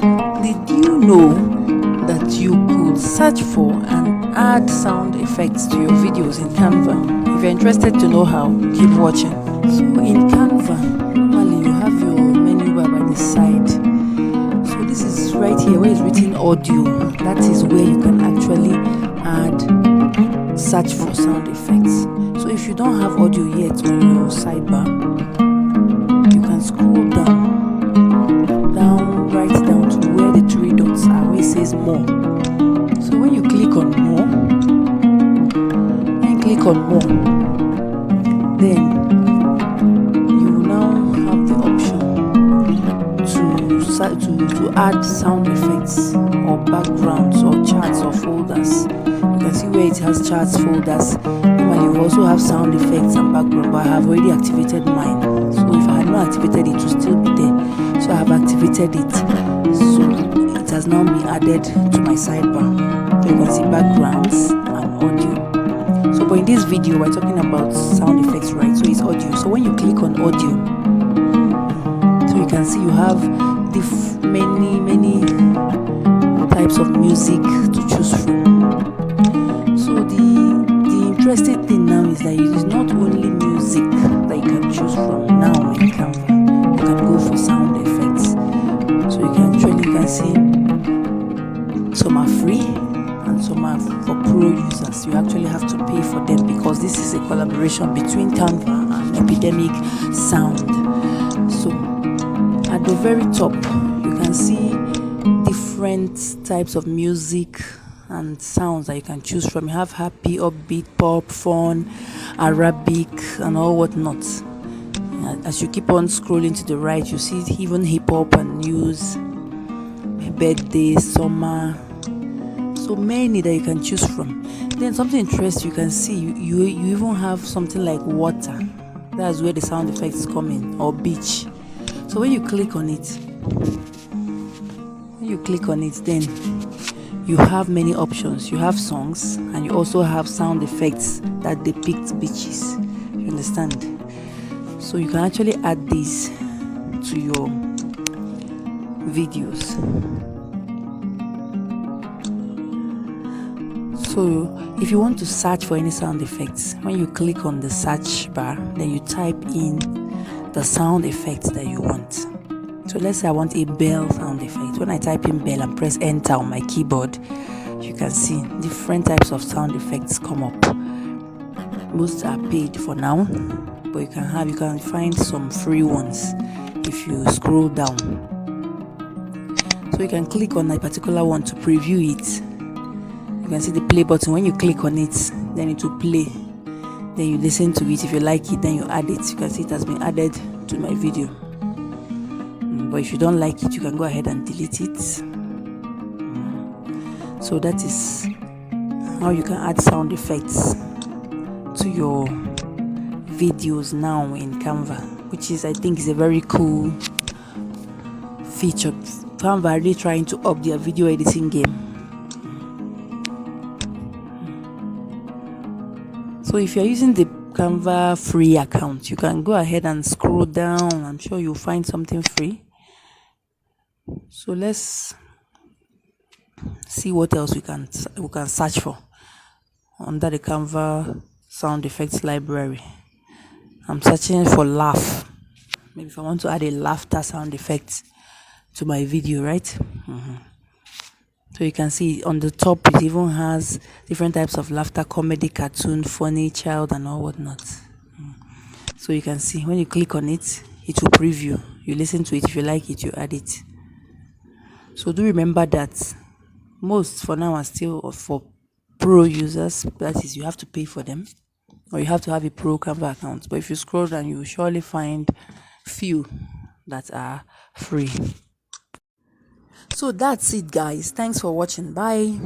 Did you know that you could search for and add sound effects to your videos in Canva? If you're interested to know how, keep watching. So in Canva, normally you have your menu bar by the side. So this is right here where it's written audio. That is where you can actually add search for sound effects. So if you don't have audio yet on your sidebar, you can scroll right down to where the three dots are, where it says more. So when you click on more, then you will now have the option to add sound effects or backgrounds or charts or folders. You can see where it has charts folders. Normally you also have sound effects and background, but I have already activated mine. So if I had not activated it, it will still be there. So I have activated it. So it has now been added to my sidebar. So you can see backgrounds and audio. So but in this video we're talking about sound effects, right? So it's audio. So when you click on audio, so you can see you have many types of music to choose from. So the interesting thing now is that it is not only music that you can choose from now in Canva. You can go for sound effects. So you can see some are free and some are for pro users. You actually have to pay for them because this is a collaboration between Canva and e.t.c Sound. So at the very top you can see different types of music and sounds that you can choose from. You have happy, upbeat, pop, fun, Arabic and all whatnot. As you keep on scrolling to the right, you see even hip-hop and news, birthday, summer, so many that you can choose from. Then something interesting, you can see you even have something like water. That's where the sound effects come in, or beach. So when you click on it, then you have many options. You have songs and you also have sound effects that depict beaches. You understand? So you can actually add these to your videos. So if you want to search for any sound effects, when you click on the search bar, then you type in the sound effects that you want. So let's say I want a bell sound effect. When I type in bell and press enter on my keyboard, you can see different types of sound effects come up. Most are paid for now, but you can find some free ones if you scroll down. So you can click on a particular one to preview it. You can see the play button. When you click on it, then it will play. Then you listen to it. If you like it, then you add it. You can see it has been added to my video. But if you don't like it, you can go ahead and delete it. So that is how you can add sound effects to your videos now in Canva, which is, I think, is a very cool feature. Canva are really trying to up their video editing game. So if you're using the Canva free account, you can go ahead and scroll down. I'm sure you'll find something free. So let's see what else we can search for under the Canva sound effects library. I'm searching for laugh. Maybe if I want to add a laughter sound effect to my video, right? So you can see on the top it even has different types of laughter, comedy, cartoon, funny, child and all whatnot. So you can see when you click on it, it will preview. You listen to it. If you like it, you add it. So do remember that most for now are still for pro users. That is, you have to pay for them, or you have to have a pro Canva account. But if you scroll down, you will surely find few that are free. So that's it, guys. Thanks for watching. Bye.